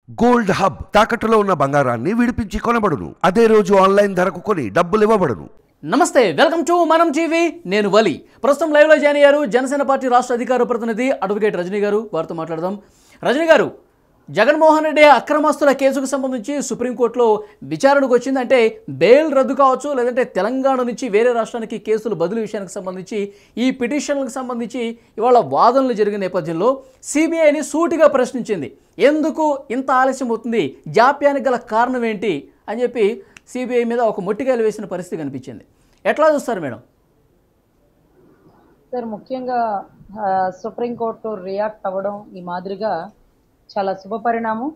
Gold hub తాకట్టులో ఉన్న బంగారాన్ని విడిపించి కొనబడును. అదే రోజు ఆన్లైన్ ధరకు కొని డబ్బులు ఇవ్వబడును. నమస్తే, వెల్కమ్ టు మనం టీవీ. నేను వలి. ప్రస్తుతం లైవ్లో జాయిన్ అయ్యారు జనసేన పార్టీ రాష్ట్ర అధికార ప్రతినిధి అడ్వకేట్ రజనీ గారు. వారితో మాట్లాడదాం. రజనీ గారు, జగన్మోహన్ రెడ్డి అక్రమస్తుల కేసుకు సంబంధించి సుప్రీంకోర్టులో విచారణకు వచ్చింది. అంటే బెయిల్ రద్దు కావచ్చు, లేదంటే తెలంగాణ నుంచి వేరే రాష్ట్రానికి కేసులు బదిలీ విషయానికి సంబంధించి ఈ పిటిషన్లకు సంబంధించి ఇవాళ వాదనలు జరిగిన నేపథ్యంలో సిబిఐని సూటిగా ప్రశ్నించింది. ఎందుకు ఇంత ఆలస్యం అవుతుంది, జాప్యానికి గల కారణం ఏంటి అని చెప్పి సిబిఐ మీద ఒక మొట్టికాయలు వేసిన పరిస్థితి కనిపించింది. ఎట్లా చూస్తారు మేడం? సార్, ముఖ్యంగా సుప్రీంకోర్టు రియాక్ట్ అవ్వడం ఈ మాదిరిగా చాలా శుభ పరిణామం.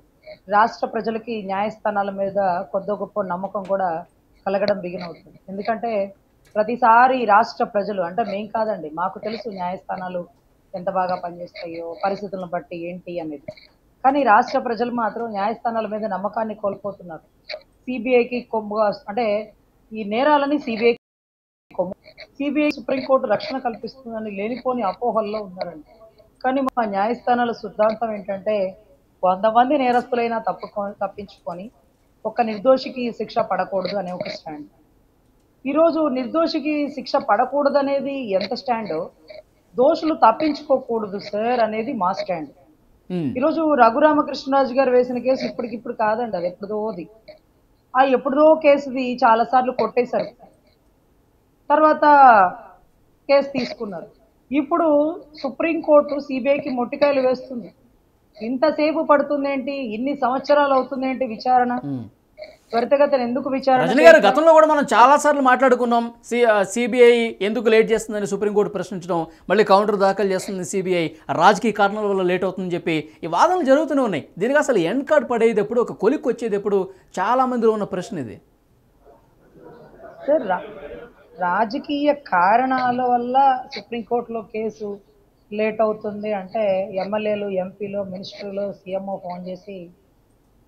రాష్ట్ర ప్రజలకి న్యాయస్థానాల మీద కొద్ది గొప్ప నమ్మకం కూడా కలగడం బిగిన్ అవుతుంది. ఎందుకంటే ప్రతిసారి రాష్ట్ర ప్రజలు, అంటే మేం కాదండి, మాకు తెలుసు న్యాయస్థానాలు ఎంత బాగా పనిచేస్తాయో, పరిస్థితులను బట్టి ఏంటి అనేది. కానీ రాష్ట్ర ప్రజలు మాత్రం న్యాయస్థానాల మీద నమ్మకాన్ని కోల్పోతున్నారు. సిబిఐకి కొమ్ముగా, అంటే ఈ నేరాలని సిబిఐ కొమ్ము, సిబిఐ సుప్రీంకోర్టు రక్షణ కల్పిస్తుందని లేనిపోని అపోహల్లో ఉన్నారండి. కానీ మా న్యాయస్థానాల సిద్ధాంతం ఏంటంటే 100 మంది నేరస్తులైనా తప్పించుకొని ఒక నిర్దోషికి శిక్ష పడకూడదు అనే ఒక స్టాండ్. ఈరోజు నిర్దోషికి శిక్ష పడకూడదు అనేది ఎంత స్టాండో, దోషులు తప్పించుకోకూడదు సార్ అనేది మా స్టాండ్. ఈరోజు రఘురామకృష్ణరాజు గారు వేసిన కేసు ఇప్పటికిప్పుడు కాదండి, అది ఎప్పుడుదోది. ఆ ఎప్పుడుదో కేసుది చాలా సార్లు కొట్టేశారు, తర్వాత కేసు తీసుకున్నారు. ఇప్పుడు సుప్రీంకోర్టు సిబిఐకి మొట్టికాయలు వేస్తుంది. ఇంతసేపు పడుతుంది ఏంటి, ఇన్ని సంవత్సరాలు అవుతుంది ఏంటి విచారణ, త్వరితగతిన ఎందుకు విచారణ? రజనీ గారు, గతంలో కూడా మనం చాలా సార్లు మాట్లాడుకున్నాం. సిబిఐ ఎందుకు లేట్ చేస్తుందని సుప్రీంకోర్టు ప్రశ్నించడం, మళ్ళీ కౌంటర్ దాఖలు చేస్తుంది సిబిఐ, రాజకీయ కారణాల వల్ల లేట్ అవుతుందని చెప్పి ఈ వాదనలు జరుగుతూనే ఉన్నాయి. దీనికి అసలు ఎండ్ కార్డ్ పడేది ఎప్పుడు, ఒక కొలిక్కి వచ్చేది ఎప్పుడు, చాలా మందిలో ఉన్న ప్రశ్న ఇది. సార్, రాజకీయ కారణాల వల్ల సుప్రీంకోర్టులో కేసు లేట్ అవుతుంది అంటే ఎమ్మెల్యేలు, ఎంపీలు, మినిస్టర్లు, సీఎంఓ ఫోన్ చేసి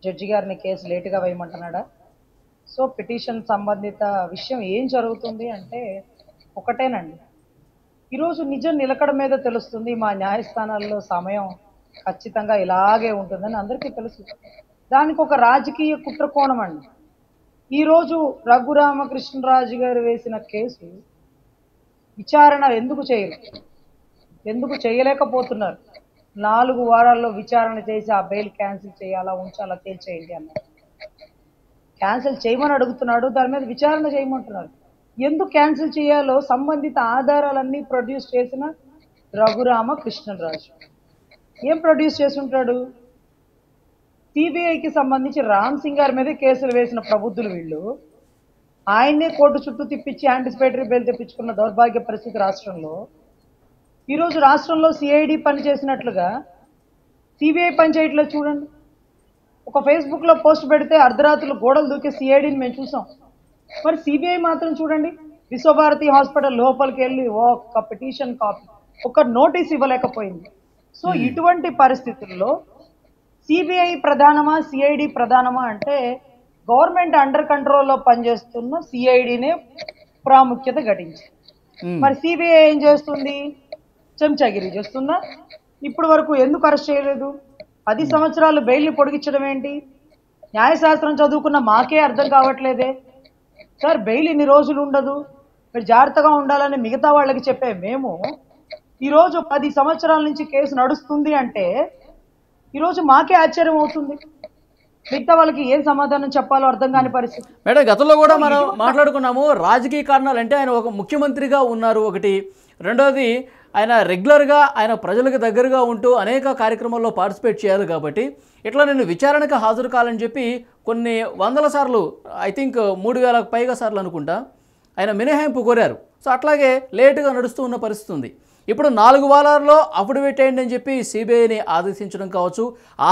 జడ్జి గారిని కేసు లేటుగా వేయమంటున్నాడా? సో పిటిషన్ సంబంధిత విషయం ఏం జరుగుతుంది అంటే ఒకటేనండి, ఈరోజు నిజం నిలకడ మీద తెలుస్తుంది. మా న్యాయస్థానాల్లో సమయం ఖచ్చితంగా ఇలాగే ఉంటుందని అందరికీ తెలుసు. దానికి ఒక రాజకీయ కుట్రకోణం అండి. ఈరోజు రఘురామకృష్ణరాజు గారు వేసిన కేసు విచారణ ఎందుకు చేయలేకపోతున్నారు? 4 వారాల్లో విచారణ చేసి ఆ బెయిల్ క్యాన్సిల్ చేయాలా, ఉంచాలా, తేల్చేయండి అన్నారు. క్యాన్సిల్ చేయమని అడుగుతున్నాడు, దాని మీద విచారణ చేయమంటున్నారు. ఎందుకు క్యాన్సిల్ చేయాలో సంబంధిత ఆధారాలన్నీ ప్రొడ్యూస్ చేసిన రఘురామకృష్ణరాజు ఏం ప్రొడ్యూస్ చేసి ఉంటాడు? సిబిఐకి సంబంధించి రామ్ సింగ్ గారి మీద కేసులు వేసిన ప్రబుద్ధులు వీళ్ళు. ఆయన్నే కోర్టు చుట్టూ తిప్పించి యాంటిసిపేటరీ బెయిల్ తెప్పించుకున్న దౌర్భాగ్య పరిస్థితి రాష్ట్రంలో. ఈరోజు రాష్ట్రంలో సిఐడి పనిచేసినట్లుగా సిబిఐ పనిచేయట్లేదు. చూడండి, ఒక ఫేస్బుక్లో పోస్ట్ పెడితే అర్ధరాత్రులు గోడలు దూకే సిఐడిని మేము చూసాం. మరి సిబిఐ మాత్రం చూడండి, విశ్వభారతి హాస్పిటల్ లోపలికి వెళ్ళి ఒక్క పిటిషన్ కాపీ, ఒక నోటీస్ ఇవ్వలేకపోయింది. సో ఇటువంటి పరిస్థితుల్లో సిబిఐ ప్రధానమా, సిఐడి ప్రధానమా అంటే గవర్నమెంట్ అండర్ కంట్రోల్లో పనిచేస్తున్న సిఐడినే ప్రాముఖ్యత ఘటించింది. మరి సిబిఐ ఏం చేస్తుంది? చెంచాగిరి చేస్తుందా? ఇప్పటి వరకు ఎందుకు అరెస్ట్ చేయలేదు? 10 సంవత్సరాలు బెయిల్ని పొడిగించడం ఏంటి? న్యాయశాస్త్రం చదువుకున్న మాకే అర్థం కావట్లేదే సార్. బెయిల్ ఇన్ని రోజులు ఉండదు, మీరు జాగ్రత్తగా ఉండాలని మిగతా వాళ్ళకి చెప్పే మేము ఈరోజు 10 సంవత్సరాల నుంచి కేసు నడుస్తుంది అంటే ఈరోజు మాకే ఆశ్చర్యం అవుతుంది. మిగతా వాళ్ళకి ఏం సమాధానం చెప్పాలో అర్థం కాని పరిస్థితి. మేడం, గతంలో కూడా మనం మాట్లాడుకున్నాము. రాజకీయ కారణాలు అంటే ఆయన ఒక ముఖ్యమంత్రిగా ఉన్నారు ఒకటి, రెండోది ఆయన రెగ్యులర్గా ఆయన ప్రజలకు దగ్గరగా ఉంటూ అనేక కార్యక్రమాల్లో పార్టిసిపేట్ చేయాలి. కాబట్టి ఇట్లా నేను విచారణకు హాజరు కావాలని చెప్పి కొన్ని వందల సార్లు, ఐ థింక్ 3000కు పైగా సార్లు అనుకుంటా, ఆయన మినహాయింపు కోరారు. సో అట్లాగే లేటుగా నడుస్తూ ఉన్న పరిస్థితి ఉంది. ఇప్పుడు 4 వారాల్లో అఫిడవిట్ అయ్యండి అని చెప్పి సిబిఐని ఆదేశించడం కావచ్చు,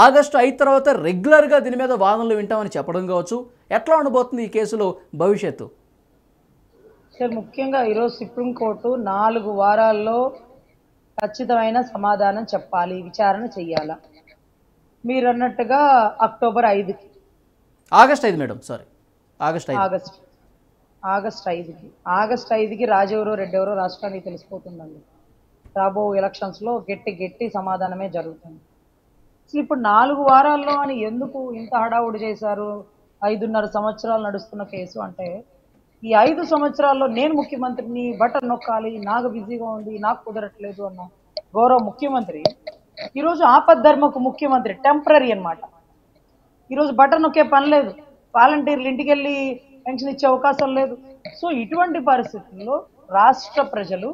ఆగస్టు 5 తర్వాత రెగ్యులర్గా దీని మీద వాదనలు వింటామని చెప్పడం కావచ్చు. ఎట్లా ఉండబోతుంది ఈ కేసులో భవిష్యత్తు? సార్, ముఖ్యంగా ఈరోజు సుప్రీంకోర్టు 4 వారాల్లో ఖచ్చితమైన సమాధానం చెప్పాలి, విచారణ చెయ్యాలా. మీరు అన్నట్టుగా అక్టోబర్ 5కి, ఆగస్ట్ 5 మేడం, సారీ ఆగస్ట్ 5కి రాజెవరో రెడ్డెవరో రాష్ట్రానికి తెలిసిపోతుందండి. రాబో ఎలక్షన్స్లో గట్టి సమాధానమే జరుగుతుంది. అసలు ఇప్పుడు 4 వారాల్లో అని ఎందుకు ఇంత హడావుడి చేశారు? 5.5 సంవత్సరాలు నడుస్తున్న కేసు అంటే, ఈ 5 సంవత్సరాల్లో నేను ముఖ్యమంత్రిని, బటన్ నొక్కాలి, నాకు బిజీగా ఉంది, నాకు కుదరట్లేదు అన్న గౌరవ ముఖ్యమంత్రి ఈరోజు ఆపద్ధర్మకు ముఖ్యమంత్రి, టెంపరరీ అన్నమాట. ఈరోజు బటన్ నొక్కే పని లేదు, వాలంటీర్లు ఇంటికి వెళ్ళి పెన్షన్ ఇచ్చే అవకాశం లేదు. సో ఇటువంటి పరిస్థితుల్లో రాష్ట్ర ప్రజలు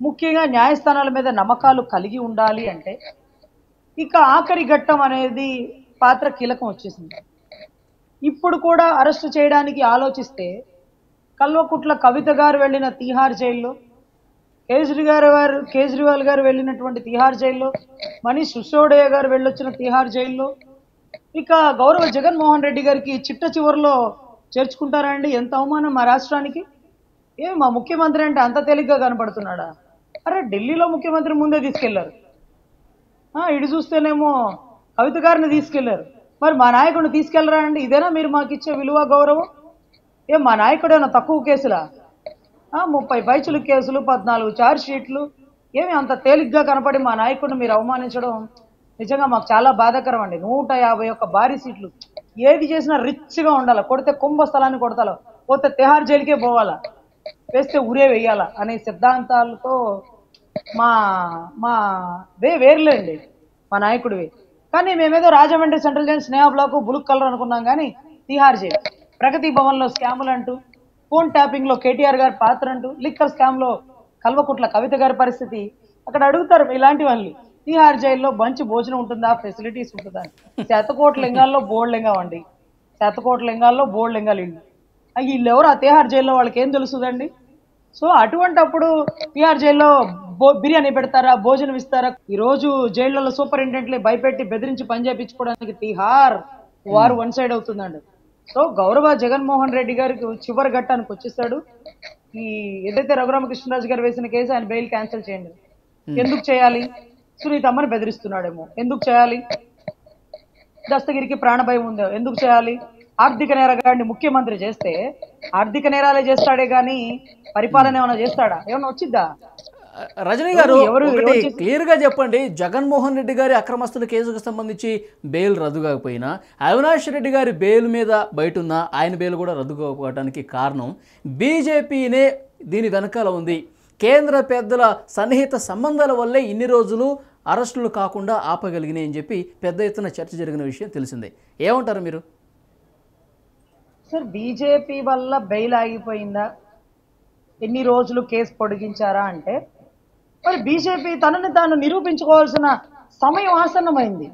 ముఖ్యంగా న్యాయస్థానాల మీద నమ్మకాలు కలిగి ఉండాలి అంటే ఇక ఆఖరి ఘట్టం అనేది పాత్ర కీలకం వచ్చేసింది. ఇప్పుడు కూడా అరెస్టు చేయడానికి ఆలోచిస్తే కల్వకుట్ల కవిత గారు వెళ్ళిన తిహార్ జైల్లో, కేజ్రీవాల్ గారు వెళ్ళినటువంటి తిహార్ జైల్లో, మనీష్ సిసోడియా గారు వెళ్ళొచ్చిన తిహార్ జైల్లో, ఇక గౌరవ జగన్మోహన్ రెడ్డి గారికి చిట్ట చివరిలో చేర్చుకుంటారండి. ఎంత అవమానం మా రాష్ట్రానికి. మా ముఖ్యమంత్రి అంటే అంత తేలిగ్గా కనపడుతున్నాడా? అరే ఢిల్లీలో ముఖ్యమంత్రి ముందే తీసుకెళ్లారు, ఇటు చూస్తేనేమో కవిత గారిని తీసుకెళ్లారు. మరి మా నాయకుడిని తీసుకెళ్లరా అండి? ఇదేనా మీరు మాకు ఇచ్చే విలువ గౌరవం? మా నాయకుడు ఏమన్నా తక్కువ కేసులా? 30 పైచులు కేసులు, 14 ఛార్జ్ షీట్లు, ఏమి అంత తేలిగ్గా కనపడి మా నాయకుడిని మీరు అవమానించడం నిజంగా మాకు చాలా బాధాకరం అండి. 151 భారీ సీట్లు, ఏది చేసినా రిచ్గా ఉండాలి, కొడితే కుంభస్థలాన్ని కొడతాలో, పోతే తిహార్ జైలుకే పోవాలా, వేస్తే ఉరే వేయాలా అనే సిద్ధాంతాలతో మా మా వేర్లేండి మా నాయకుడివి. కానీ మేమేదో రాజమండ్రి సెంట్రల్ జైల్ స్నేహ బ్లాక్ బులుక్ కలర్ అనుకున్నాం, కానీ తిహార్ జైలు, ప్రగతి భవన్లో స్కాములు అంటూ, ఫోన్ ట్యాపింగ్ లో కేటీఆర్ గారి పాత్ర అంటూ, లిక్కర్ స్కామ్ లో కల్వకుట్ల కవిత గారి పరిస్థితి. అక్కడ అడుగుతారు ఇలాంటి వాళ్ళు, తిహార్ జైల్లో మంచి భోజనం ఉంటుందా, ఫెసిలిటీస్ ఉంటుందా? శతకోట్ల లింగాల్లో బోర్డు లింగం అండి, శతకోట్ల లింగాల్లో బోర్డు లింగాలు ఇల్లు. వీళ్ళు ఎవరు? ఆ తిహార్ జైల్లో వాళ్ళకి ఏం తెలుస్తుందండి? సో అటువంటప్పుడు తిహార్ జైల్లో బిర్యానీ పెడతారా, భోజనం ఇస్తారా? ఈ రోజు జైళ్లలో సూపరింటెండెంట్లే భయపెట్టి బెదిరించి పని చేయించుకోవడానికి తిహార్ వారు వన్ సైడ్ అవుతుందండి. సో గౌరవ జగన్మోహన్ రెడ్డి గారికి చివరి ఘట్టానికి వచ్చేసాడు. ఈ ఏదైతే రఘురామకృష్ణరాజు గారు వేసిన కేసు ఆయన బెయిల్ క్యాన్సిల్ చేయండి. ఎందుకు చేయాలి? సునీతమ్మని బెదిరిస్తున్నాడేమో. ఎందుకు చేయాలి? దస్తగిరికి ప్రాణభయం ఉందో ఎందుకు చేయాలి? ఆర్థిక నేరగాడిని ముఖ్యమంత్రి చేస్తే ఆర్థిక నేరాలే చేస్తాడే గాని పరిపాలన ఏమైనా చేస్తాడా? ఏమైనా వచ్చిద్దా? రజనీ గారు ఒకటి క్లియర్ గా చెప్పండి, జగన్మోహన్ రెడ్డి గారి అక్రమస్తుల కేసుకు సంబంధించి బెయిల్ రద్దు కాకపోయినా అవినాష్ రెడ్డి గారి బెయిల్ మీద బయట ఉన్న ఆయన బెయిల్ కూడా రద్దు కాకపోవడానికి కారణం బీజేపీనే దీని వెనకాల ఉంది. కేంద్ర పెద్దల సన్నిహిత సంబంధాల వల్లే ఇన్ని రోజులు అరెస్టులు కాకుండా ఆపగలిగినాయి అని చెప్పి పెద్ద ఎత్తున చర్చ జరిగిన విషయం తెలిసిందే. ఏమంటారు మీరు? సార్, బీజేపీ వల్ల బెయిల్ ఆగిపోయిందా, ఎన్ని రోజులు కేసు పొడిగించారా అంటే మరి బీజేపీ తనని తాను నిరూపించుకోవాల్సిన సమయం ఆసన్నమైంది.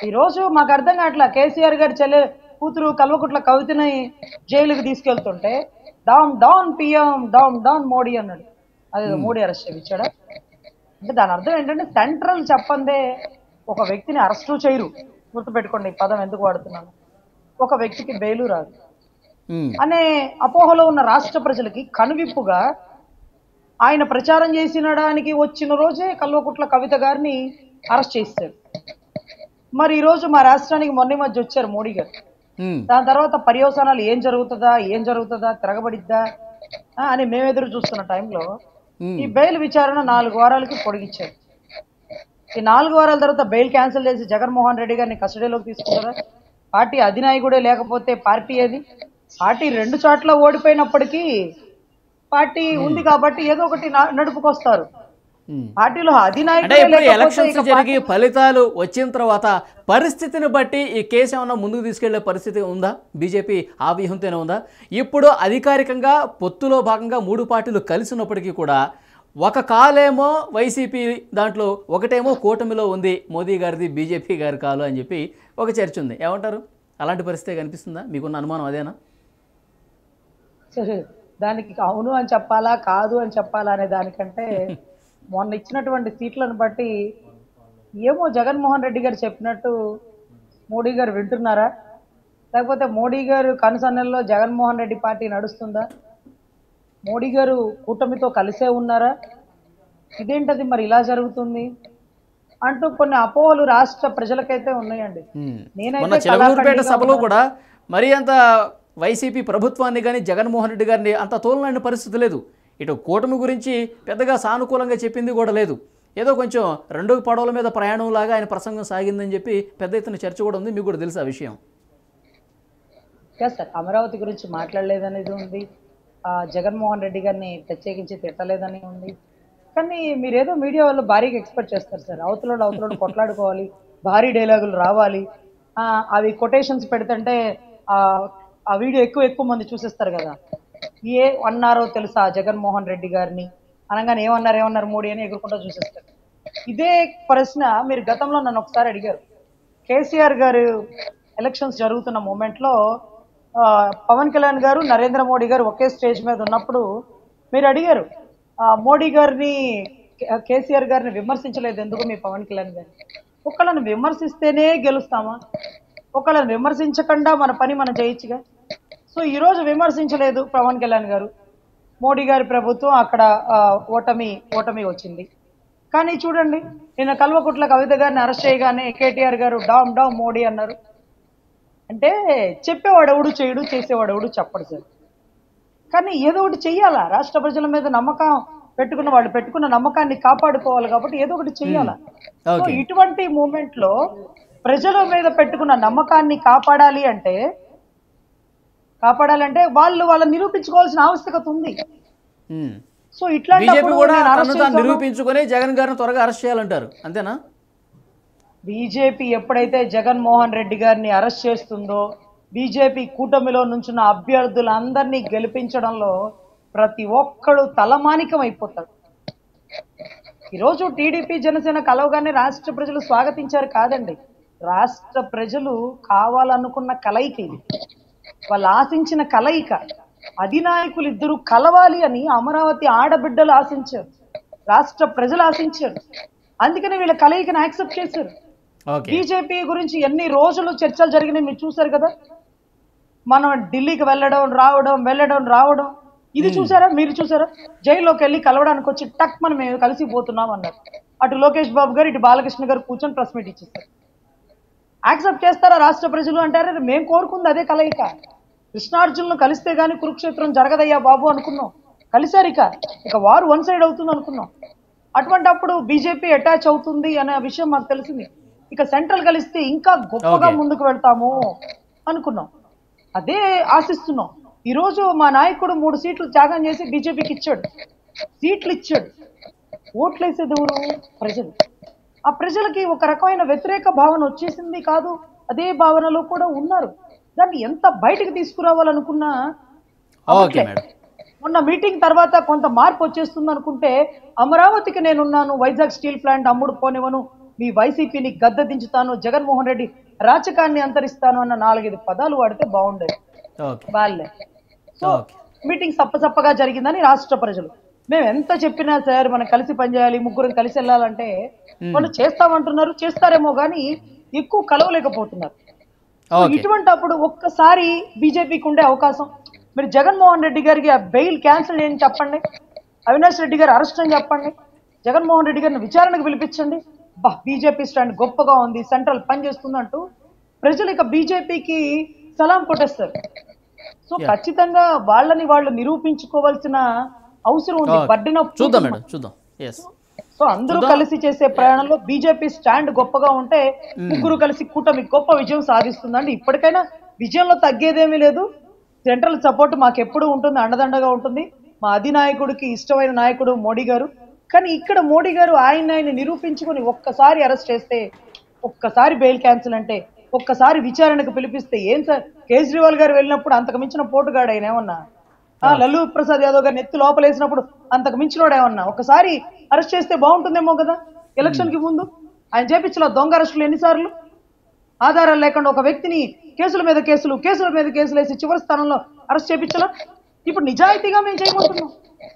ఈరోజు మాకు అర్థం కావట్లా, కేసీఆర్ గారి కూతురు కల్వకుట్ల కవితని జైలుకి తీసుకెళ్తుంటే down down PM down down Modi అన్నాడు. అదే మోడీ అరెస్ట్ చేయించాడా అంటే దాని అర్థం ఏంటంటే సెంట్రల్ చెప్పందే ఒక వ్యక్తిని అరెస్టు చేయరు. గుర్తుపెట్టుకోండి ఈ పదం ఎందుకు వాడుతున్నాను. ఒక వ్యక్తికి బెయిలు రాదు అనే అపోహలో ఉన్న రాష్ట్ర ప్రజలకి కనువిప్పుగా ఆయన ప్రచారం చేసినడానికి వచ్చిన రోజే కల్వకుట్ల కవిత గారిని అరెస్ట్ చేశారు. మరి ఈ రోజు మా రాష్ట్రానికి మొన్న మధ్య వచ్చారు మోడీ గారు. దాని తర్వాత పర్యవసానాలు ఏం జరుగుతుందా తిరగబడిద్దా అని మేము ఎదురు చూస్తున్న టైంలో ఈ బెయిల్ విచారణ 4 వారాలకి పొడిగించారు. ఈ 4 వారాల తర్వాత బెయిల్ క్యాన్సిల్ చేసి జగన్మోహన్ రెడ్డి గారిని కస్టడీలోకి తీసుకున్నారా? పార్టీ అధినాయకుడే లేకపోతే పార్టీ ఏది? పార్టీ 2 చోట్ల ఓడిపోయినప్పటికీ పార్టీ ఉంది కాబట్టి ఏదో ఒకటి నడుపుకొస్తారు. పార్టీలో అధినాయకుడు ఎలక్షన్స్ జరిగి ఫలితాలు వచ్చిన తర్వాత పరిస్థితిని బట్టి ఈ కేసు ఏమన్నా ముందుకు తీసుకెళ్లే పరిస్థితి ఉందా? బీజేపీ ఆ వ్యూహంతోనే ఉందా? ఇప్పుడు అధికారికంగా పొత్తులో భాగంగా 3 పార్టీలు కలిసి ఉన్నప్పటికీ కూడా ఒక కాలేమో వైసీపీ దాంట్లో, ఒకటేమో కూటమిలో ఉంది, మోదీ గారిది బీజేపీ గారి కాలు అని చెప్పి ఒక చర్చ ఉంది. ఏమంటారు? అలాంటి పరిస్థితి కనిపిస్తుందా? మీకున్న అనుమానం అదేనా? సరే, దానికి అవును అని చెప్పాలా కాదు అని చెప్పాలా అనే దానికంటే మొన్న ఇచ్చినటువంటి సీట్లను బట్టి ఏమో జగన్మోహన్ రెడ్డి గారు చెప్పినట్టు మోడీ గారు వింటున్నారా, లేకపోతే మోడీ గారు కనుసన్నల్లో జగన్మోహన్ రెడ్డి పార్టీ నడుస్తుందా, మోడీ గారు కూటమితో కలిసే ఉన్నారా, ఇదేంటది మరి ఇలా జరుగుతుంది అంటూ కొన్ని అపోహలు రాష్ట్ర ప్రజలకైతే ఉన్నాయండి. నేనైతే సభలో కూడా మరి అంత వైసీపీ ప్రభుత్వాన్ని కానీ జగన్మోహన్ రెడ్డి గారిని అంత తోలనాడిన పరిస్థితి లేదు. ఇటు కూటమి గురించి పెద్దగా సానుకూలంగా చెప్పింది కూడా లేదు. ఏదో కొంచెం రెండు పడవల మీద ప్రయాణం లాగా ఆయన ప్రసంగం సాగిందని చెప్పి పెద్ద ఎత్తున చర్చ కూడా ఉంది. మీకు కూడా తెలుసు ఆ విషయం. సార్ అమరావతి గురించి మాట్లాడలేదనేది ఉంది, జగన్మోహన్ రెడ్డి గారిని ప్రత్యేకించి తిట్టలేదని ఉంది. కానీ మీరేదో మీడియా వాళ్ళు భారీగా ఎక్స్పెక్ట్ చేస్తారు సార్. అవతలోడు కొట్లాడుకోవాలి, భారీ డైలాగులు రావాలి, అవి కొటేషన్స్ పెడుతుంటే ఆ వీడియో ఎక్కువ మంది చూసేస్తారు కదా. ఏ అన్నారో తెలుసా జగన్మోహన్ రెడ్డి గారిని అనగానే ఏమన్నారు మోడీ అని ఎగురుకుంటూ చూసేస్తారు. ఇదే ప్రశ్న మీరు గతంలో నన్ను ఒకసారి అడిగారు. కేసీఆర్ గారు ఎలక్షన్స్ జరుగుతున్న మూమెంట్లో పవన్ కళ్యాణ్ గారు, నరేంద్ర మోడీ గారు ఒకే స్టేజ్ మీద ఉన్నప్పుడు మీరు అడిగారు, మోడీ గారిని కేసీఆర్ గారిని విమర్శించలేదు ఎందుకు మీ పవన్ కళ్యాణ్ గారిని? ఒకళ్ళని విమర్శిస్తేనే గెలుస్తామా? ఒకళ్ళని విమర్శించకుండా మన పని మనం చేయొచ్చుగా. సో ఈరోజు విమర్శించలేదు పవన్ కళ్యాణ్ గారు, మోడీ గారి ప్రభుత్వం అక్కడ ఓటమి వచ్చింది. కానీ చూడండి, నిన్న కల్వకుట్ల కవిత గారిని అరెస్ట్ చేయగానే కేటీఆర్ గారు డామ్ మోడీ అన్నారు. అంటే చెప్పేవాడెవడు చేయడు, చేసేవాడెవడు చెప్పడు సార్. కానీ ఏదో ఒకటి చెయ్యాలా? రాష్ట్ర ప్రజల మీద నమ్మకం పెట్టుకున్న నమ్మకాన్ని కాపాడుకోవాలి కాబట్టి ఏదో ఒకటి చెయ్యాలా. సో ఇటువంటి మూమెంట్ లో ప్రజల మీద పెట్టుకున్న నమ్మకాన్ని కాపాడాలి అంటే వాళ్ళని నిరూపించుకోవాల్సిన ఆవశ్యకత ఉంది. సో ఇట్లా బీజేపీ కూడా నిరూపించుకొని జగన్ గారిని త్వరగా అరెస్ట్ చేయాలంటారు, అంతేనా? బీజేపీ ఎప్పుడైతే జగన్మోహన్ రెడ్డి గారిని అరెస్ట్ చేస్తుందో, బీజేపీ కూటమిలో నుంచున్న అభ్యర్థులందరినీ గెలిపించడంలో ప్రతి ఒక్కడు తలమానికం అయిపోతాడు. ఈరోజు టీడీపీ జనసేన కలవగానే రాష్ట్ర ప్రజలు స్వాగతించారు కాదండి, రాష్ట్ర ప్రజలు కావాలనుకున్న కలయిక ఇది, వాళ్ళు ఆశించిన కలయిక. అధినాయకులు ఇద్దరు కలవాలి అని అమరావతి ఆడబిడ్డలు ఆశించారు, రాష్ట్ర ప్రజలు ఆశించారు. అందుకని వీళ్ళ కలయికను యాక్సెప్ట్ చేశారు. బీజేపీ గురించి ఎన్ని రోజులు చర్చలు జరిగినాయి మీరు చూసారు కదా. మనం ఢిల్లీకి వెళ్ళడం రావడం ఇది చూసారా? మీరు చూసారా? జైల్లోకి వెళ్ళి కలవడానికి వచ్చి టక్ మనం మేము కలిసిపోతున్నాం అన్నారు. అటు లోకేష్ బాబు గారు, ఇటు బాలకృష్ణ గారు కూర్చొని ప్రెస్ మీట్ ఇచ్చేస్తారు. యాక్సెప్ట్ చేస్తారా రాష్ట్ర ప్రజలు? అంటారా మేము కోరుకుంది అదే కలయిక. కృష్ణార్జునులు కలిస్తే గానీ కురుక్షేత్రం జరగదయ్యా బాబు అనుకున్నాం, కలిసారు. ఇక వారు వన్ సైడ్ అవుతుంది అనుకున్నాం. అటువంటి అప్పుడు బీజేపీ అటాచ్ అవుతుంది అనే విషయం మాకు తెలిసింది. ఇక సెంట్రల్ కలిస్తే ఇంకా గొప్పగా ముందుకు వెళ్తాము అనుకున్నాం, అదే ఆశిస్తున్నాం. ఈ రోజు మా నాయకుడు 3 సీట్లు త్యాగం చేసి బీజేపీకి ఇచ్చాడు, సీట్లు ఇచ్చాడు. ఓట్లు వేసేది ఎవరు? ప్రజలు. ఆ ప్రజలకి ఒక రకమైన వ్యతిరేక భావన వచ్చేసింది కాదు, అదే భావనలో కూడా ఉన్నారు. దాన్ని ఎంత బయటకు తీసుకురావాలనుకున్నా మొన్న మీటింగ్ తర్వాత కొంత మార్పు వచ్చేస్తుంది అనుకుంటే, అమరావతికి నేనున్నాను, వైజాగ్ స్టీల్ ప్లాంట్ అమ్ముడు పోనివ్వను, మీ వైసీపీని గద్దె దించుతాను, జగన్మోహన్ రెడ్డి రాజకాన్ని అంతరిస్తాను అన్న 4-5 పదాలు వాడితే బాగుండేది వాళ్ళే. సో మీటింగ్ సప్పసప్పగా జరిగిందని రాష్ట్ర ప్రజలు. మేము ఎంత చెప్పినా సార్ మనం కలిసి పనిచేయాలి, ముగ్గురం కలిసి వెళ్ళాలంటే వాళ్ళు చేస్తామంటున్నారు, చేస్తారేమో కానీ ఎక్కువ కలవలేకపోతున్నారు. ఇటువంటి అప్పుడు ఒక్కసారి బీజేపీకి ఉండే అవకాశం, మీరు జగన్మోహన్ రెడ్డి గారికి ఆ బెయిల్ క్యాన్సిల్ చేయని చెప్పండి, అవినాష్ రెడ్డి గారు అరెస్ట్ అని చెప్పండి, జగన్మోహన్ రెడ్డి గారిని విచారణకు పిలిపించండి. బీజేపీ స్టాండ్ గొప్పగా ఉంది, సెంట్రల్ పనిచేస్తుంది అంటూ ప్రజలు ఇక బీజేపీకి సలాం కొట్టేస్తారు. సో ఖచ్చితంగా వాళ్ళని వాళ్ళు నిరూపించుకోవాల్సిన అవసరం ఉంది. సో అందరూ కలిసి చేసే ప్రయాణంలో బీజేపీ స్టాండ్ గొప్పగా ఉంటే ముగ్గురు కలిసి కూటమి గొప్ప విజయం సాధిస్తుందండి. ఇప్పటికైనా విజయంలో తగ్గేదేమీ లేదు. సెంట్రల్ సపోర్ట్ మాకెప్పుడు ఉంటుంది, అండదండగా ఉంటుంది. మా అధినాయకుడికి ఇష్టమైన నాయకుడు మోడీ గారు. కానీ ఇక్కడ మోడీ గారు ఆయన నిరూపించుకొని ఒక్కసారి అరెస్ట్ చేస్తే, ఒక్కసారి బెయిల్ క్యాన్సిల్ అంటే, ఒక్కసారి విచారణకు పిలిపిస్తే, ఏం సార్ కేజ్రీవాల్ గారు వెళ్ళినప్పుడు అంతకు మించిన పోటుగాడు ఆయన ఏమన్నా, లల్లూ ప్రసాద్ యాదవ్ గారిని ఎత్తి లోపలేసినప్పుడు అంతకు మించినోడు ఏమన్నా, ఒకసారి అరెస్ట్ చేస్తే బాగుంటుందేమో కదా. ఎలక్షన్ కి ముందు ఆయన చేపించిన దొంగ అరెస్టులు ఎన్నిసార్లు, ఆధారాలు లేకుండా ఒక వ్యక్తిని కేసుల మీద కేసులు వేసి చివరి స్థానంలో అరెస్ట్ చేయించాలా. ఇప్పుడు నిజాయితీగా మేము చేయమంటున్నాం,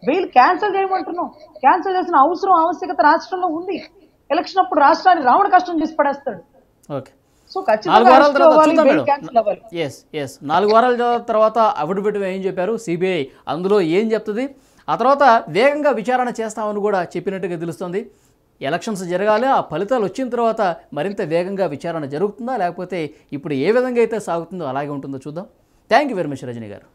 బెయిల్ క్యాన్సిల్ చేయమంటున్నాం. క్యాన్సిల్ చేసిన ఆవశ్యకత రాష్ట్రంలో ఉంది. ఎలక్షన్ అప్పుడు రాష్ట్రాన్ని రావణ కష్టం చేసి పడేస్తాడు. సో 4 వారాల తర్వాత అఫిడవిట్ ఏం చెప్పారు సిబిఐ, అందులో ఏం చెప్తుంది, ఆ తర్వాత వేగంగా విచారణ చేస్తామని కూడా చెప్పినట్టుగా తెలుస్తుంది. ఎలక్షన్స్ జరగాలి, ఆ ఫలితాలు వచ్చిన తర్వాత మరింత వేగంగా విచారణ జరుగుతుందా, లేకపోతే ఇప్పుడు ఏ విధంగా అయితే సాగుతుందో అలాగే ఉంటుందో చూద్దాం. Thank you very much Rajani గారు.